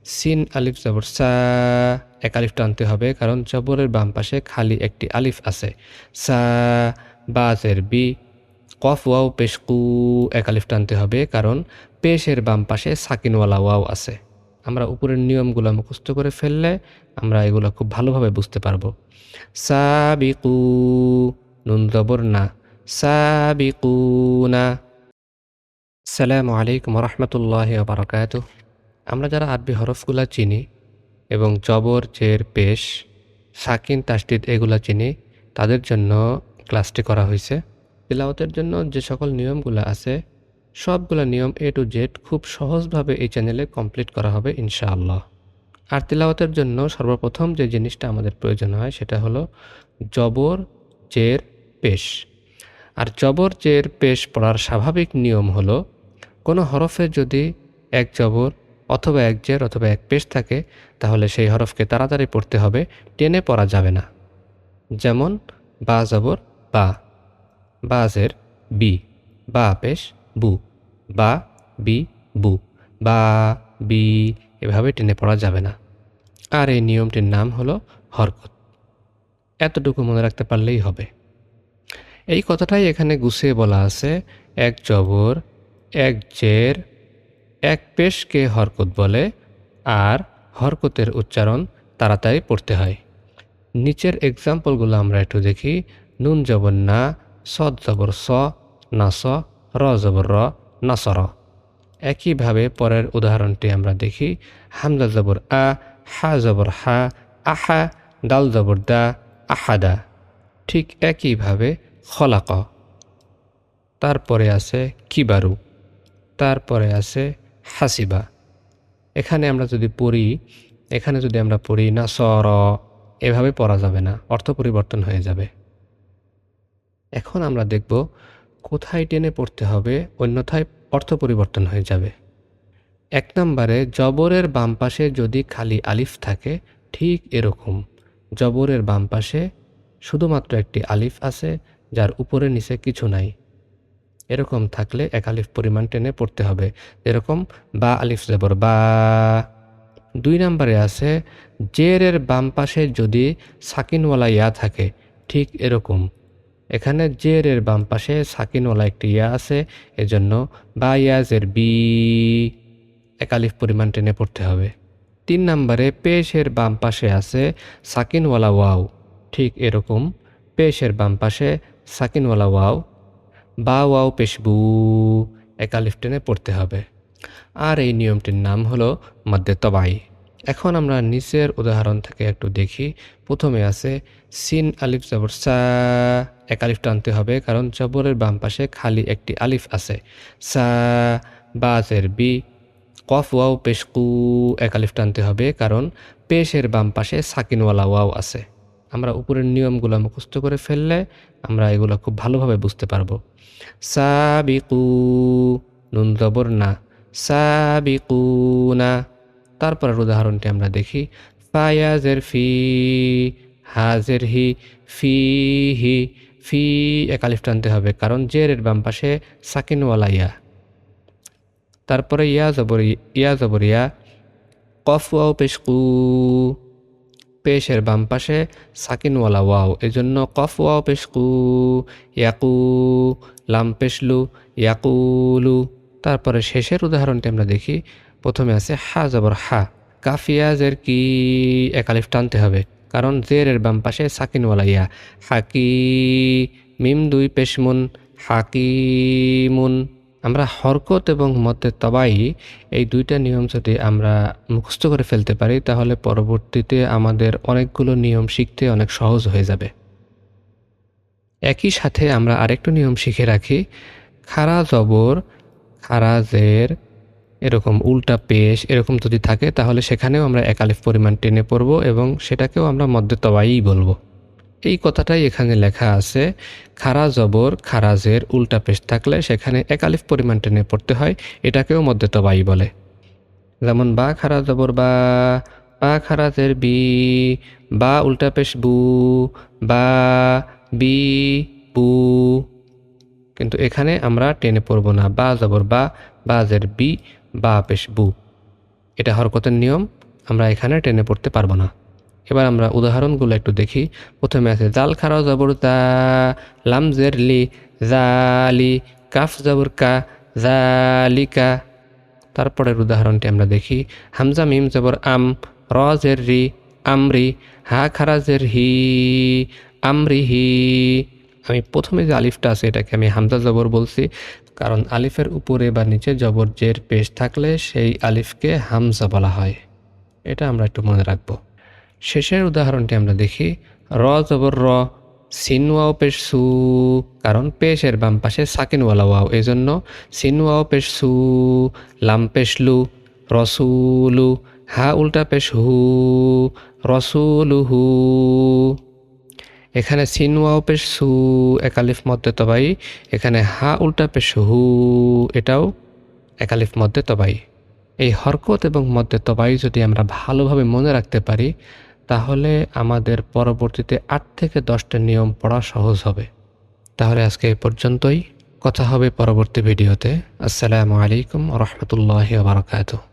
Scene আলিফ জবর সা, এক আলিফ টানতে হবে কারণ জবরের বাম পাশে খালি একটি আলিফ আছে। সা, বা জের বি, কফ ওয়াও পেশ কু, এক আলিফ টানতে হবে কারণ পেশের বাম পাশে সাকিনওয়ালা ওয়াও আছে। আমরা উপরের নিয়মগুলো মুখস্থ করে ফেললে আমরা এগুলো খুব ভালোভাবে বুঝতে পারবো। সাবিকু, নুন জবর না, সাবিকুনা। আসসালামু আলাইকুম রহমতুল্লাহি ওয়া বারাকাতুহু। আমরা যারা আরবি হরফগুলা চিনি এবং জবর, জের, পেশ, সাকিন, তাসদিদ এগুলা চিনি, তাদের জন্য ক্লাসটি করা হয়েছে। তিলাওয়াতের জন্য যে সকল নিয়মগুলো আছে সবগুলা নিয়ম A to Z খুব সহজভাবে এই চ্যানেলে কমপ্লিট করা হবে ইনশাআল্লাহ। আর তিলাওয়াতের জন্য সর্বপ্রথম যে জিনিসটা আমাদের প্রয়োজন হয় সেটা হলো জবর, জের, পেশ। আর জবর, জের, পেশ পড়ার স্বাভাবিক নিয়ম হলো কোনো হরফে যদি এক জবর অথবা এক জের অথবা এক পেশ থাকে তাহলে সেই হরফকে তাড়াতাড়ি পড়তে হবে, টেনে পড়া যাবে না। যেমন বা জবর বা, বা জের বি, বা পেশ বু, বা বি বু, বা বি, এভাবে টেনে পড়া যাবে না। আর এই নিয়মটির নাম হলো হরকত। এতটুকু মনে রাখতে পারলেই হবে। এই কথাটাই এখানে গুছিয়ে বলা আছে, এক জবর, এক জের, এক পেশকে হরকত বলে আর হরকতের উচ্চারণ তাড়াতাড়ি পড়তে হয়। নিচের এক্সাম্পলগুলো আমরা একটু দেখি। নুন জবর না, সদ জবর স, নাস, র জবর র, নাসর। একইভাবে পরের উদাহরণটি আমরা দেখি। হামজা জবর আ, হা জবর হা, আহা, দাল জবর দা, আহাদা। ঠিক একইভাবে খলাক। তারপরে আছে কিবারু, তারপরে আছে হাসিবা। এখানে আমরা যদি পড়ি না সর, এভাবে পড়া যাবে না, অর্থ পরিবর্তন হয়ে যাবে। এখন আমরা দেখব কোথায় টেনে পড়তে হবে, অন্যথায় অর্থ পরিবর্তন হয়ে যাবে। এক নম্বরে জবরের বাম পাশে যদি খালি আলিফ থাকে, ঠিক এরকম জবরের বাম পাশে শুধুমাত্র একটি আলিফ আছে যার উপরে নিচে কিছু নাই। এরকম থাকলে এক আলিফ পরিমাণ টেনে পড়তে হবে, যেরকম বা আলিফ জবর বা। দুই নম্বরে আছে জেরের বাম পাশে যদি সাকিনওয়ালা ইয়া থাকে, ঠিক এরকম এখানে জেরের বাম পাশে সাকিনওয়ালা একটি ইয়া আছে, এজন্য বা ইয়াজের বি, এক আলিফ পরিমাণ টেনে পড়তে হবে। তিন নম্বরে পেশের বাম পাশে আছে সাকিনওয়ালা ওয়াও, ঠিক এরকম পেশের বাম পাশে সাকিনওয়ালা ওয়াও, বা ওয়াও পেশবু, এক আলিফ টেনে পড়তে হবে। আর এই নিয়মটির নাম হলো মাদ্দে তবাই। এখন আমরা নিচের উদাহরণ থেকে একটু দেখি। প্রথমে আছে সিন আলিফ জবর সা, এক আলিফ টানতে হবে কারণ জবরের বাম পাশে খালি একটি আলিফ আছে। সা, বা জের বি, কফ ওয়াও পেশ কু, এক আলিফ টানতে হবে কারণ পেশের বাম পাশে সাকিনওয়ালা ওয়াও আছে। আমরা উপরের নিয়মগুলো মুখস্থ করে ফেললে আমরা এগুলো খুব ভালোভাবে বুঝতে পারবো। সাবিকু, নুন জবর না, সাবিকুনা। তারপরের উদাহরণটি আমরা দেখি। ফায়াজের ফি, হাজের হি, ফি হি, ফি, এক আলিফ টানতে হবে কারণ জেরের বাম পাশে সাকিনওয়ালা ইয়া। তারপরে ইয়া জবর ইয়া, কফ ওয়াও পেশ কু, পেশের বাম পাশে সাকিনওয়ালা ওয়াও, এজন্য কফ ওয়াও পেশ কু, ইয়াকু, লাম পেশলু, ইয়াকুলু। তারপরে শেষের উদাহরণটি আমরা দেখি। প্রথমে আছে হা জবর হা, কাফিয়াজের কি, এক আলিফ টানতে হবে কারণ জেরের বাম পাশে সাকিনওয়ালা ইয়া। হাকি, মিম দুই পেশমুন, হাকিমুন। আমরা হরকত এবং মদ্দে তবাই এই দুইটা নিয়ম যদি আমরা মুখস্থ করে ফেলতে পারি তাহলে পরবর্তীতে আমাদের অনেকগুলো নিয়ম শিখতে অনেক সহজ হয়ে যাবে। একই সাথে আমরা আরেকটু নিয়ম শিখে রাখি। খাড়া জবর, খাড়া জের, এরকম উল্টা পেশ এরকম যদি থাকে তাহলে সেখানেও আমরা এক আলিফ পরিমাণ টেনে পড়ব এবং সেটাকেও আমরা মদ্দে তবাই বলবো। এই কথাটাই এখানে লেখা আছে। খাড়া জবর, খাড়া জের, উল্টা পেশ থাকলে সেখানে এক আলিফ পরিমাণ টেনে পড়তে হয়, এটাকেও মদ্দে তবাই বলে। যেমন বা খাড়া জবর বা, বা খাড়া জের বি, বা উল্টা পেশ বু, বা বি বু। কিন্তু এখানে আমরা টেনে পড়ব না। বা জবর বা, বা জের বি, বা পেশ বু, এটা হরকতের নিয়ম, আমরা এখানে টেনে পড়তে পারবো না। এবার আমরা উদাহরণগুলো একটু দেখি। প্রথমে আছে জাল খারা জবর দা, লাম জের লি, জালি, কাফ জবর কা, জালিকা। তারপরের উদাহরণটি আমরা দেখি। হামজা মিম জবর আম, র জের রি, আমরি, হা খারা জের হি, আমরিহি। আমি প্রথমে যে আলিফটা আছে এটাকে আমি হামজা জবর বলছি, কারণ আলিফের উপরে বা নিচে জবর জের পেশ থাকলে সেই আলিফকে হামজা বলা হয়। এটা আমরা একটু মনে রাখবো। শেষের উদাহরণটি আমরা দেখি। র জবর র, সিন ওয়াও পেশ সু, কারণ পেশের বাম পাশে সাকিনওয়ালা ওয়াও, এই জন্য সিন ওয়াও পেশ সু, লাম পেশ লু, রসুলু, হা উল্টা পেশ হু, রসুলুহু। এখানে সিন ওয়াও পেশ সু, একালিফ মধ্যে তবাই। এখানে হা উল্টা পেশ হু, এটাও একালিফ মধ্যে তবাই। এই হরকত এবং মধ্যে তবাই যদি আমরা ভালোভাবে মনে রাখতে পারি, তাহলে আমাদের পরবর্তীতে 8 থেকে 10টা নিয়ম পড়া সহজ হবে। তাহলে আজকে এই পর্যন্তই, কথা হবে পরবর্তী ভিডিওতে। আসসালামু আলাইকুম ওয়া রাহমাতুল্লাহি ওয়া বারাকাতুহু।